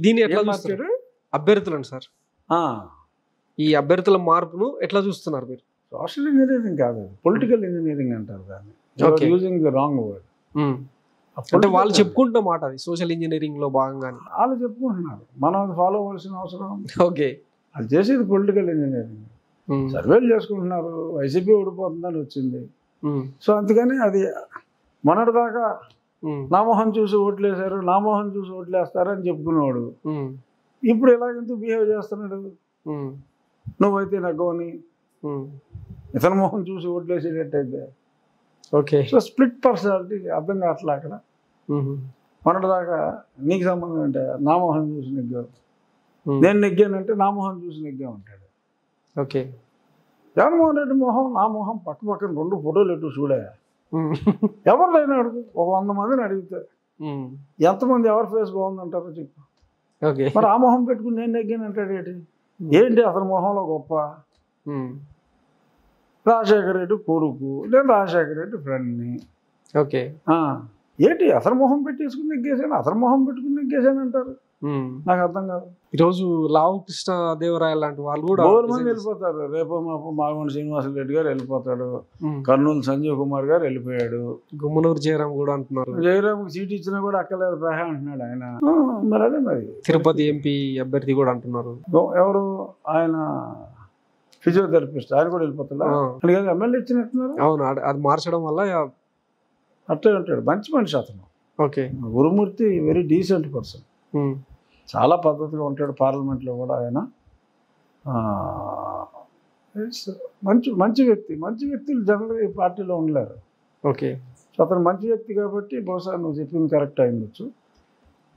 దీన్ని ఎట్లా చూస్తారు అభ్యర్థులను సార్? ఈ అభ్యర్థుల మార్పును ఎట్లా చూస్తున్నారు మీరు? సోషల్ ఇంజనీరింగ్ కాదు, పొలిటికల్ ఇంజనీరింగ్ అంటారు దాన్ని. Using the wrong word. అంటే వాళ్ళు చెప్పుకుంటున్న మాట అది సోషల్ ఇంజనీరింగ్ లో భాగంగానే వాళ్ళు చెప్పుకుంటున్నారు, మనం అది ఫాలో అవ్వాల్సిన అవసరం. ఓకే, అది చేసేది పొలిటికల్ ఇంజనీరింగ్. సర్వేలు చేసుకుంటున్నారు, వైసీపీ ఓడిపోతుందని వచ్చింది. సో అందుకని అది మొన్నటిదాకా నా మొహం చూసి ఓట్లు వేశారు, నా మొహం చూసి ఓట్లు వేస్తారని చెప్పుకునేవాడు. ఇప్పుడు ఎలాగెందుకు బిహేవ్ చేస్తున్నాడు? నువ్వైతే నగ్గవని ఇతని మొహం చూసి ఓట్లు వేసేటట్టయితే. ఓకే, సో స్ప్లిట్ పర్సనాలిటీ అర్థం కావట్లే అక్కడ. మొన్నటిదాకా నీకు సంబంధం అంటే నా మొహం చూసి నెగ్గావు, నేను నెగ్గానంటే నా మొహం చూసి నెగ్గా ఉంటాడు. ఓకే, జగన్మోహన్ రెడ్డి మొహం నా మొహం పక్క పక్కన 2 ఫోటోలు ఎటు చూడే. ఎవరిదైనా అడుగు, ఒక 100 మందిని అడిగితే ఎంతమంది ఎవరి ఫేస్ బాగుందంటారో చెప్పు. మరి ఆ మొహం పెట్టుకుని నేను నెగ్గానంటాడు ఏంటి అతని మొహంలో గొప్ప? రాజశేఖర రెడ్డి కొడుకు, నేను రాజశేఖర రెడ్డి ఫ్రెండ్ని. ఓకే, ఏంటి అతని మొహం పెట్టేసుకుని నెగ్గేసాను, అతని మొహం పెట్టుకుని నెగ్గేసాను అంటారు. నాకు అర్థం కాదు. ఈరోజు లావు కృష్ణదేవరాయలు లాంటి వాళ్ళు కూడా మంది వెళ్ళిపోతారు. రేపు మాగంటి శ్రీనివాసరెడ్డి గారు వెళ్ళిపోతాడు, కర్నూలు సంజీవ్ కుమార్ గారు వెళ్ళిపోయాడు, గుమ్మనూరు జయరాం కూడా అంటున్నారు. జయరాంకి సీట్ ఇచ్చినా కూడా అక్కలేదు ప్రహ అంటున్నాడు ఆయన. మరి అదే మరి తిరుపతి ఎంపీ అభ్యర్థి కూడా అంటున్నారు. ఎవరు ఆయన? ఫిజియోథెరపిస్ట్, ఆయన కూడా వెళ్ళిపోతాడా? అందుకని ఎమ్మెల్యే ఇచ్చినట్టున్నారు. అవును, అది మార్చడం వల్ల అట్లే ఉంటాడు. మంచి మనిషి అతను. ఓకే, గురుమూర్తి వెరీ డీసెంట్ పర్సన్, చాలా పద్ధతిగా ఉంటాడు. పార్లమెంట్లో కూడా ఆయన మంచి వ్యక్తులు జనరల్గా ఈ పార్టీలో ఉండలేరు. ఓకే, సో అతను మంచి వ్యక్తి కాబట్టి బహుశా నువ్వు చెప్పింది కరెక్ట్ అయిండొచ్చు.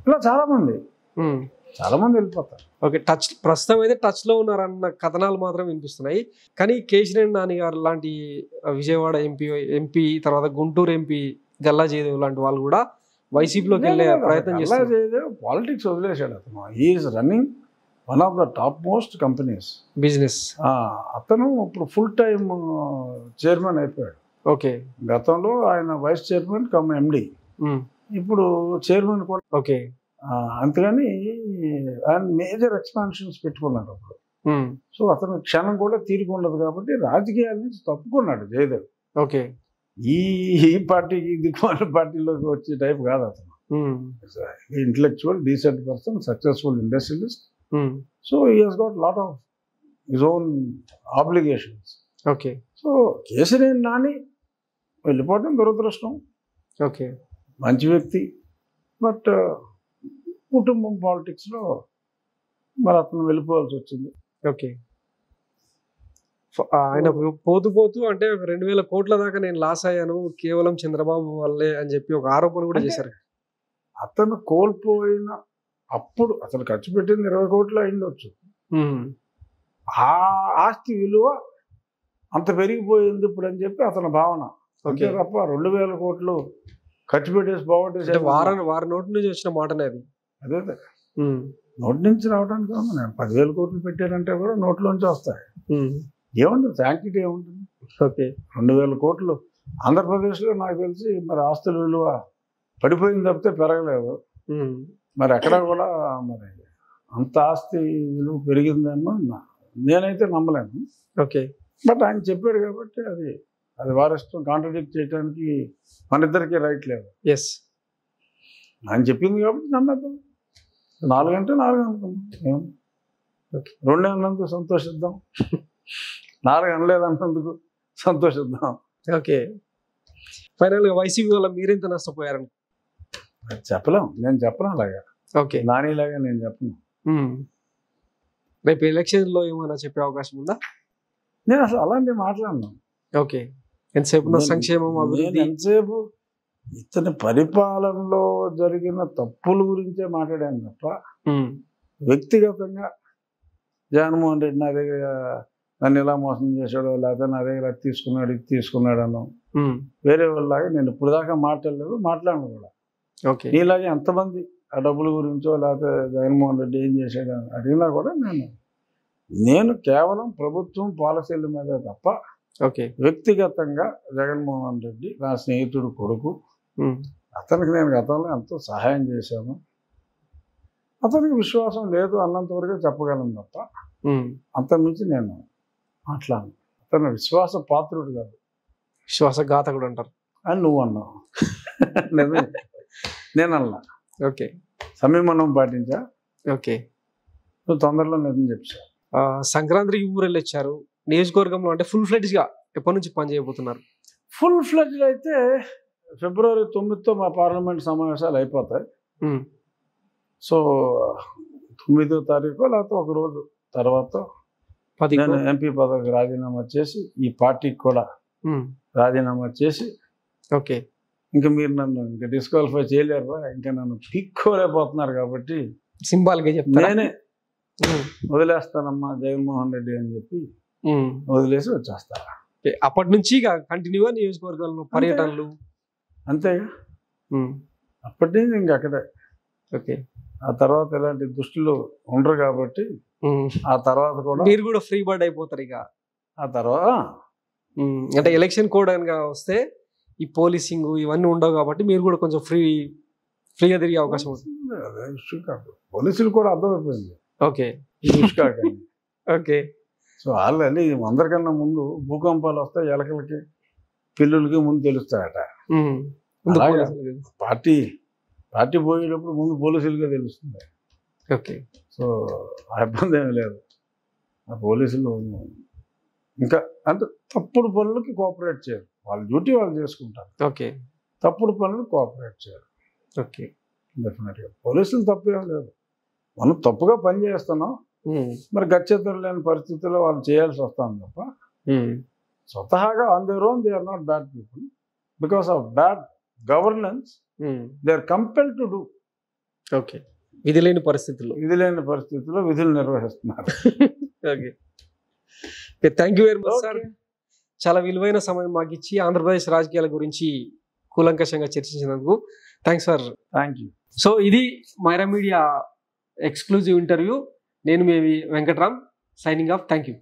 ఇలా చాలామంది వెళ్ళిపోతారు. ఓకే, ప్రస్తుతం అయితే టచ్లో ఉన్నారన్న కథనాలు మాత్రం వినిపిస్తున్నాయి. కానీ కేశినేని నాని గారు లాంటి విజయవాడ ఎంపీ తర్వాత గుంటూరు ఎంపీ గల్లా జయదేవ్ లాంటి వాళ్ళు కూడా వైసీపీలోకి వెళ్ళే ప్రయత్నం చేస్తారు. పాలిటిక్స్ వదిలేశాడు అతను. Is running one of the top most companies business. అతను ఇప్పుడు ఫుల్ టైమ్ చైర్మన్ అయిపోయాడు. ఓకే, గతంలో ఆయన వైస్ చైర్మన్ కమ్ ఎండి, ఇప్పుడు చైర్మన్ కూడా. ఓకే, అందుకని ఆయన మేజర్ ఎక్స్పాన్షన్స్ పెట్టుకున్నారు అప్పుడు. సో అతను క్షణం కూడా తీరిక ఉండదు కాబట్టి రాజకీయాల నుంచి తప్పుకున్నాడు జయదేవ్. ఓకే, ఈ పార్టీకి దిక్కుమాల పార్టీలోకి వచ్చే టైప్ కాదు అతను. Intellectual, decent person, successful industrialist. So he has got lot of his own obligations. Okay, so KCR Nani వెళ్ళిపోవడం దురదృష్టం. ఓకే, మంచి వ్యక్తి, బట్ కుటుంబం పాలిటిక్స్లో మరి అతను వెళ్ళిపోవాల్సి వచ్చింది. ఓకే, ఆయన పోతూ అంటే 2,000 కోట్ల దాకా నేను లాస్ అయ్యాను కేవలం చంద్రబాబు వల్లే అని చెప్పి ఒక ఆరోపణ కూడా చేశారు. అతను కోల్పోయిన అప్పుడు అతను ఖర్చు పెట్టింది 20 కోట్లు అయిండొచ్చు. ఆ ఆస్తి విలువ అంత పెరిగిపోయింది ఇప్పుడు అని చెప్పి అతని భావన. అంతే తప్ప 2,000 కోట్లు ఖర్చు పెట్టేసి బాగుంటే వారి నోటి నుంచి వచ్చిన మాటనే అది. అదే నోటి నుంచి రావడానికి నేను 10,000 కోట్లు పెట్టానంటే కూడా నోట్లోంచి వస్తాయి. ఏముంటుంది శాంక్టిటీ ఏముంటుంది? ఓకే, 2,000 కోట్లు ఆంధ్రప్రదేశ్లో నాకు తెలిసి మరి ఆస్తుల విలువ పడిపోయింది తప్పితే పెరగలేదు. మరి అక్కడ కూడా మరి అంత ఆస్తి విలువ పెరిగిందేమో నేనైతే నమ్మలేను. ఓకే. బట్ ఆయన చెప్పాడు కాబట్టి అది వారిష్టం. కాంట్రడిక్ట్ చేయడానికి మన ఇద్దరికి రైట్ లేదు. ఎస్, ఆయన చెప్పింది కాబట్టి నమ్మేద్దాం. 4 అంటే 4 అనుకున్నాం. 2 అన్నందుకు సంతోషిద్దాం, 4 అనలేదన్నందుకు సంతోషిద్దాం. ఓకే. ఫైనల్గా వైసీపీ వల్ల మీరెంత నష్టపోయారని చెప్పలేం. నేను చెప్పను అలాగా. ఓకే. నానిలాగా నేను చెప్పను. రేపు ఎలక్షన్లో ఏమైనా చెప్పే అవకాశం ఉందా? నేను అసలు అలాంటివి మాట్లాడను. ఓకే. ఎంతసేపు సంక్షేమం అభివృద్ధి, ఎంతసేపు ఇతని పరిపాలనలో జరిగిన తప్పుల గురించే మాట్లాడాను తప్ప వ్యక్తిగతంగా జగన్మోహన్ రెడ్డి నా దగ్గర నన్ను ఇలా మోసం చేశాడో, లేకపోతే నా దగ్గర అది తీసుకున్నాడు ఇది తీసుకున్నాడనో వేరే వాళ్ళలాగా నేను ఇప్పుడు దాకా మాట్లాడలేదు, మాట్లాడను కూడా. ఓకే. నీలాగే ఎంతమంది ఆ డబ్బుల గురించో లేకపోతే జగన్మోహన్ రెడ్డి ఏం చేశాడు అని అడిగినా కూడా నేను కేవలం ప్రభుత్వం పాలసీల మీద తప్ప ఓకే వ్యక్తిగతంగా జగన్మోహన్ రెడ్డి నా స్నేహితుడు కొడుకు, అతనికి నేను గతంలో ఎంతో సహాయం చేశాను, అతనికి విశ్వాసం లేదు అన్నంత వరకే చెప్పగలను తప్ప అంతకుమించి నేను మాట్లాడను. అతను విశ్వాస పాత్రుడు కాదు, విశ్వాసఘాతకుడు అంటారు అని నువ్వు అన్నావు. నేను అన్నా. ఓకే. సంయమనం పాటించా. ఓకే. నువ్వు తొందరలో నిజం చెప్పావు. సంక్రాంతికి ఊరు వెళ్ళొచ్చారు. నియోజకవర్గంలో అంటే ఫుల్ ఫ్లెడ్జ్గా ఎప్పటి నుంచి పని చేయబోతున్నారు? ఫుల్ ఫ్లెడ్జ్లో అయితే ఫిబ్రవరి 9తో మా పార్లమెంట్ సమావేశాలు అయిపోతాయి. సో 9వ తారీఖు లేకపోతే ఒక రోజు తర్వాత నేను ఎంపీ పదవికి రాజీనామా చేసి ఈ పార్టీకి కూడా రాజీనామా చేసి, ఓకే, ఇంకా మీరు నన్ను ఇంకా డిస్క్వాలిఫై చేయలేరు, ఇంకా నన్ను పీక్కోలేకపోతున్నారు కాబట్టి సింబాల్గా చెప్తా నేనే వదిలేస్తానమ్మా జగన్మోహన్ రెడ్డి అని చెప్పి వదిలేసి వచ్చేస్తా. అప్పటి నుంచి కంటిన్యూగా నియోజకవర్గాల్లో పర్యటనలు అంతేగా. అప్పటి నుంచి ఇంక అక్కడే. ఓకే. ఆ తర్వాత ఇలాంటి దుష్టులు ఉండరు కాబట్టి ఆ తర్వాత కూడా మీరు కూడా ఫ్రీ బర్డ్ అయిపోతారు. ఇక ఆ తర్వాత అంటే ఎలక్షన్ కోడ్ అనగా వస్తే ఈ పోలీసింగ్ ఇవన్నీ ఉండవు కాబట్టి మీరు కూడా కొంచెం ఫ్రీగా తిరిగే అవకాశం ఉంది. ఇష్యూ కాదు, పోలీసులు కూడా అర్థమైపోయింది. ఓకే. ఓకే. సో ఆల్రెడీ అందరికన్నా ముందు భూకంపాలు వస్తాయి ఎలకలకి పిల్లులకి ముందు తెలుస్తాయట. పార్టీ పోయేటప్పుడు ముందు పోలీసులుగా తెలుస్తుంది. ఓకే. సో ఆ ఇబ్బంది ఏమీ లేదు. ఆ పోలీసులు ఇంకా అంటే తప్పుడు పనులకి కోఆపరేట్ చేయరు, వాళ్ళ డ్యూటీ వాళ్ళు చేసుకుంటారు. ఓకే. తప్పుడు పనులు కోఆపరేట్ చేయరు. ఓకే. డెఫినెట్గా పోలీసులు తప్పు ఏం లేదు, మనం తప్పుగా పని చేస్తున్నాం, మరి గచ్చెతరు లేని పరిస్థితుల్లో వాళ్ళు చేయాల్సి వస్తాను తప్ప స్వతహాగా on their own they are not bad people. Because of bad governance they are compelled to do. Okay. విధి లేని పరిస్థితుల్లో విధులు నిర్వహిస్తున్నారు. Okay. Thank you very much sir. చాలా విలువైన సమయం మాకు ఇచ్చి ఆంధ్రప్రదేశ్ రాజకీయాల గురించి కూలంకషంగా చర్చించినందుకు thanks sir. Thank you. So ఇది మైరా మీడియా ఎక్స్క్లూజివ్ ఇంటర్వ్యూ. నేను మీ Venkatram signing off. Thank you.